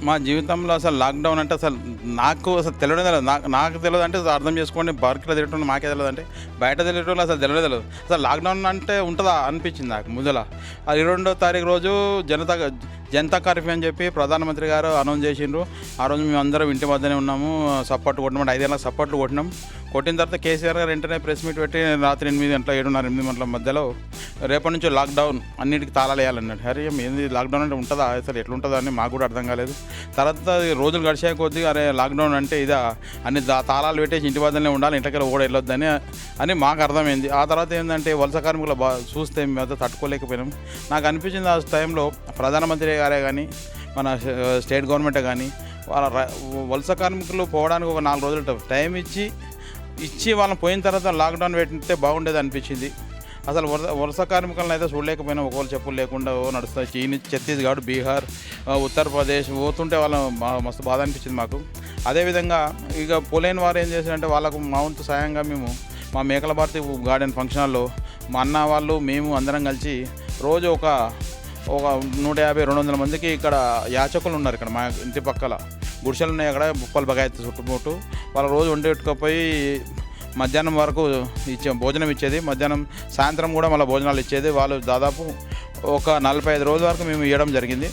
మా జీవితంలో అసలు లాక్డౌన్ అంటే అసలు నాకు అసలు తెలియడం తెలియదు. నాకు తెలియదు అంటే అర్థం చేసుకోండి. పార్కులో తిరగటం మాకే తెలియదు అంటే బయట తిరగటంలో అసలు తెలియదు. అసలు లాక్డౌన్ అంటే ఉంటుందా అనిపించింది నాకు ముందల. 22వ తారీఖు రోజు జనతా కర్ఫ్యూ అని చెప్పి ప్రధానమంత్రి గారు అనౌన్స్ చేసిండ్రు. ఆ రోజు మేము అందరం ఇంటి మధ్యనే ఉన్నాము. సపోర్ట్ కొట్టినాం, 5 గంటలకు సపోర్ట్లు కొట్టినాం. కొట్టిన తర్వాత కేసీఆర్ గారు వెంటనే ప్రెస్ మీట్ పెట్టి రాత్రి 8 గంటల 7:30 8 గంటల మధ్యలో రేపటి నుంచి లాక్డౌన్ అన్నిటికీ తాళాలు వేయాలన్నాడు. అరే ఏంది లాక్డౌన్ అంటే ఉంటుందా, అసలు ఎట్లుంటుందా అని మాకు కూడా అర్థం కాలేదు. తర్వాత రోజులు గడిచే కొద్దీ అరే లాక్డౌన్ అంటే ఇదా అన్ని తాళాలు పెట్టేసి ఇంటి వద్దనే ఉండాలి, ఇంటికి కూడా వెళ్ళొద్దని అని మాకు అర్థమైంది. ఆ తర్వాత ఏంటంటే వలస కార్మికులు చూస్తే మేము తట్టుకోలేకపోయినాం. నాకు అనిపించింది ఆ టైంలో ప్రధానమంత్రి గారే కానీ మన స్టేట్ గవర్నమెంటే కానీ వాళ్ళ వలస కార్మికులు పోవడానికి ఒక 4 రోజులు టైం ఇచ్చి వాళ్ళని పోయిన తర్వాత లాక్డౌన్ పెట్టితే బాగుండేది అనిపించింది. అసలు వలస కార్మికులను అయితే చూడలేకపోయినా, ఒకళ్ళు చెప్పులు లేకుండా నడుస్తాయి. ఛత్తీస్గఢ్, బీహార్, ఉత్తరప్రదేశ్ పోతుంటే వాళ్ళ మస్తు బాధ అనిపించింది మాకు. అదేవిధంగా ఇక పోలేని వారు ఏం చేశారంటే వాళ్ళకు మా వంతు సాయంగా మేము మా మేకల భారతి గార్డెన్ ఫంక్షన్లో మా అన్న వాళ్ళు మేము అందరం కలిసి రోజు ఒక 150-200 మందికి ఇక్కడ యాచకులు ఉన్నారు. ఇక్కడ మా ఇంటి పక్కల గుడిసెలు ఉన్నాయి. అక్కడ బుప్పలు బగాయతీ చుట్టుముట్టు వాళ్ళ రోజు వండి పెట్టుకుపోయి మధ్యాహ్నం వరకు భోజనం ఇచ్చేది. సాయంత్రం కూడా మళ్ళీ భోజనాలు ఇచ్చేది. వాళ్ళు దాదాపు ఒక 45 రోజుల వరకు మేము ఇవ్వడం జరిగింది.